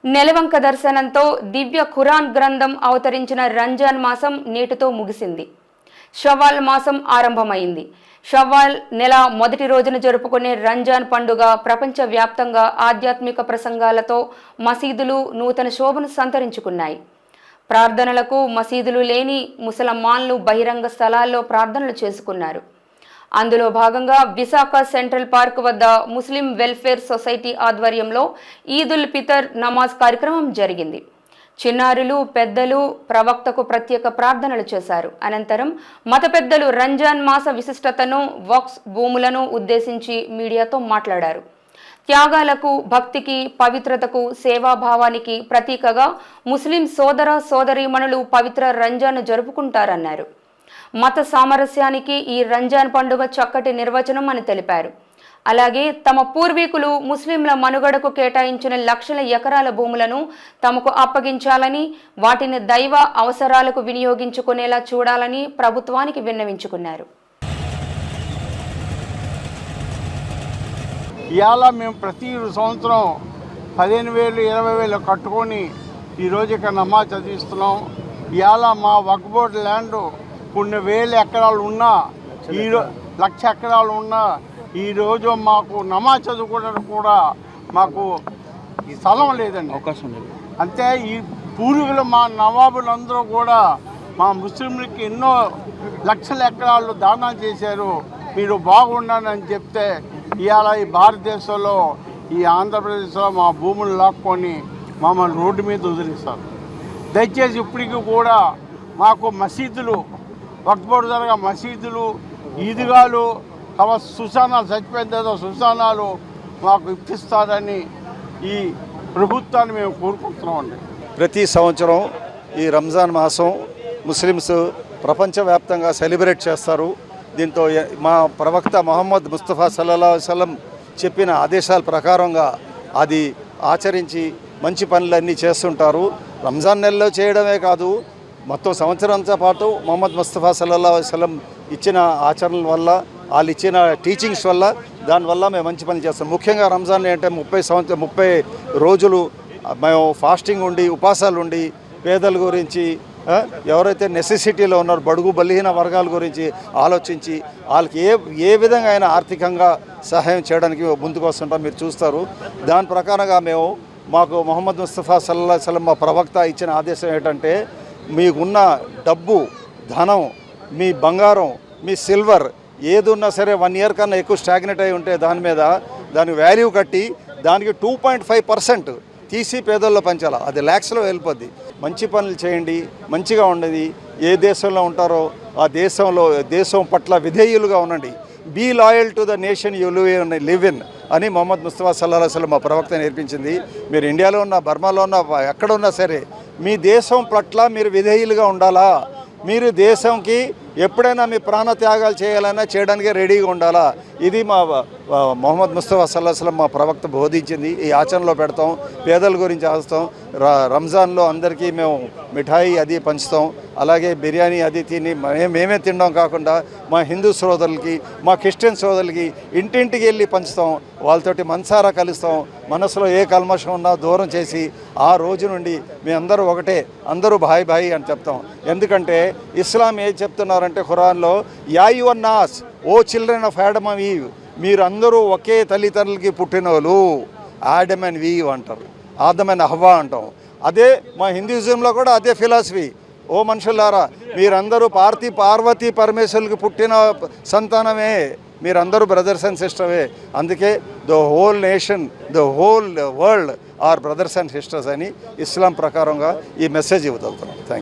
నెలవంక దర్శనంతో దివ్య ఖురాన్ గ్రంథం అవతరించిన రంజాన్ మాసం నేటితో ముగిసింది. షవ్వాల్ మాసం ఆరంభమైంది. షవ్వాల్ నెల మొదటి రోజున జరుపుకునే రంజాన్ పండుగ ప్రపంచవ్యాప్తంగా ఆధ్యాత్మిక ప్రసంగాలతో మసీదులు నూతన శోభను సంతరించుకున్నాయి. ప్రార్థనలకు మసీదులు లేని ముసల్మాన్లు బహిరంగ స్థలాల్లో ప్రార్థనలు చేసుకున్నారు. అందులో భాగంగా విశాఖ సెంట్రల్ పార్క్ వద్ద ముస్లిం వెల్ఫేర్ సొసైటీ ఆధ్వర్యంలో ఈదుల్ ఫితర్ నమాజ్ కార్యక్రమం జరిగింది. చిన్నారులు పెద్దలు ప్రవక్తకు ప్రత్యేక ప్రార్థనలు చేశారు. అనంతరం మత పెద్దలు రంజాన్ మాస విశిష్టతను, వక్ఫ్ భూములను ఉద్దేశించి మీడియాతో మాట్లాడారు. త్యాగాలకు, భక్తికి, పవిత్రతకు, సేవాభావానికి ప్రతీకగా ముస్లిం సోదర సోదరీమణులు పవిత్ర రంజాన్ జరుపుకుంటారన్నారు. మత సామరస్యానికి ఈ రంజాన్ పండుగ చక్కటి నిర్వచనం అని తెలిపారు. అలాగే తమ పూర్వీకులు ముస్లింల మనుగడకు కేటాయించిన లక్షల ఎకరాల భూములను తమకు అప్పగించాలని, వాటిని దైవ అవసరాలకు వినియోగించుకునేలా చూడాలని ప్రభుత్వానికి విన్నవించుకున్నారు. ఇవాళ మేము ప్రతి సంవత్సరం 15,000 20,000 కట్టుకొని ఈరోజు ఇక్కడ నమాజ్ చదివిస్తున్నాం. ఇవాళ మా వక్ఫ్ బోర్డు ల్యాండ్ కొన్ని వేల ఎకరాలు ఉన్నా, లక్ష ఎకరాలు ఉన్నా ఈరోజు మాకు నమాజ్ చదువుకోవడానికి కూడా మాకు స్థలం లేదండి, అవకాశం లేదు. అంతే ఈ పూర్వీకులు మా నవాబులందరూ కూడా మా ముస్లింలకి ఎన్నో లక్షల ఎకరాలు దానం చేశారు. మీరు బాగుండాలని చెప్తే ఇవాళ ఈ భారతదేశంలో ఈ ఆంధ్రప్రదేశ్లో మా భూములు లాక్కొని మమ్మల్ని రోడ్డు మీద వదిలిస్తారు. దయచేసి ఇప్పటికీ కూడా మాకు మసీదులు, వక్ఫ్ బోర్డు ద్వారా మసీదులు, ఈద్గాలు, సుశానాలు, చచ్చిపోయిన తర్వాత సుశానాలు మాకు ఇప్పిస్తారని ఈ ప్రభుత్వాన్ని మేము కోరుకుంటున్నామండి. ప్రతి సంవత్సరం ఈ రంజాన్ మాసం ముస్లిమ్స్ ప్రపంచవ్యాప్తంగా సెలబ్రేట్ చేస్తారు. దీంతో మా ప్రవక్త మొహమ్మద్ ముస్తఫా సల్లల్లాహు అలైహి వసల్లం చెప్పిన ఆదేశాల ప్రకారంగా అది ఆచరించి మంచి పనులన్నీ చేస్తుంటారు. రంజాన్ నెలలో చేయడమే కాదు, మొత్తం సంవత్సరంతో పాటు మొహమ్మద్ ముస్తఫా సల్లల్లాహు అలైహి వసల్లం ఇచ్చిన ఆచరణల వల్ల, వాళ్ళు ఇచ్చిన టీచింగ్స్ వల్ల, దానివల్ల మేము మంచి పని చేస్తాం. ముఖ్యంగా రంజాన్ అంటే 30 రోజులు మేము ఫాస్టింగ్ ఉండి, ఉపాసాలు ఉండి, పేదల గురించి, ఎవరైతే నెసెసిటీలో ఉన్నారో బడుగు బలహీన వర్గాల గురించి ఆలోచించి వాళ్ళకి ఏ విధంగా అయినా ఆర్థికంగా సహాయం చేయడానికి ముందుకు వస్తుంటాం. మీరు చూస్తారు. దాని ప్రకారంగా మాకు మొహమ్మద్ ముస్తఫా సల్లల్లాహు అలైహి వసల్లం మా ప్రవక్త ఇచ్చిన ఆదేశం ఏంటంటే, మీకున్న డబ్బు, ధనం, మీ బంగారం, మీ సిల్వర్ ఏది ఉన్నా సరే 1 ఇయర్ కన్నా ఎక్కువ స్టాగ్నెట్ అయి ఉంటే దాని వాల్యూ కట్టి దానికి 2.5% తీసి పేదల్లో పంచాలి. అది ల్యాక్స్లో వెళ్ళిపోద్ది. మంచి పనులు చేయండి, మంచిగా ఉండేది. ఏ దేశంలో ఉంటారో ఆ దేశం పట్ల విధేయులుగా ఉండండి. Be loyal to the nation you live in అని మొహమ్మద్ ముస్తఫా సల్లల్లాహు అలైహి వసల్లం మా ప్రవక్త నేర్పించింది. మీరు ఇండియాలో ఉన్నా, బర్మాలో ఉన్నా, ఎక్కడ ఉన్నా సరే మీ దేశం పట్ల మీరు విధేయులుగా ఉండాలా. మీరు దేశంకి ఎప్పుడైనా మీ ప్రాణత్యాగాలు చేయాలన్నా చేయడానికి రెడీగా ఉండాలా. ఇది మా మొహమ్మద్ ముస్తఫా సల్లల్లాహు అలైహి వసల్లం మా ప్రవక్త బోధించింది. ఈ ఆచరణలో పెడతాం. పేదల గురించి ఆస్తాం. రంజాన్లో అందరికీ మేము మిఠాయి అది పంచుతాం. అలాగే బిర్యానీ అది తిని మేమే తినడం కాకుండా మా హిందూ సోదరులకి, మా క్రిస్టియన్ సోదరులకి ఇంటింటికి వెళ్ళి పంచుతాం. వాళ్ళతోటి మనసారా కలుస్తాం. మనసులో ఏ కల్మషం ఉన్నా దూరం చేసి ఆ రోజు నుండి మీ అందరూ ఒకటే, అందరూ భాయ్ భాయ్ అని చెప్తాం. ఎందుకంటే ఇస్లాం ఏం చెప్తున్నారంటే ఖురాన్లో, యా యువన్ నాస్, O children of Adam and Eve, మీరందరూ ఒకే తల్లిదండ్రులకి పుట్టినోళ్ళు, ఆడమ్ అండ్ ఈవ్ అంటారు, ఆదమ్ అండ్ హవ్వా అంటాం. అదే మా హిందూయిజంలో కూడా అదే ఫిలాసఫీ. ఓ మనుషులారా, మీరందరూ పార్వతీ పరమేశ్వరులకి పుట్టిన సంతానమే, మీరందరూ బ్రదర్స్ అండ్ సిస్టర్వే. అందుకే the whole nation, the whole world are brothers and sisters అని ఇస్లాం ప్రకారంగా ఈ మెసేజ్ ఇవ్వగలుగుతున్నాం. Thank you.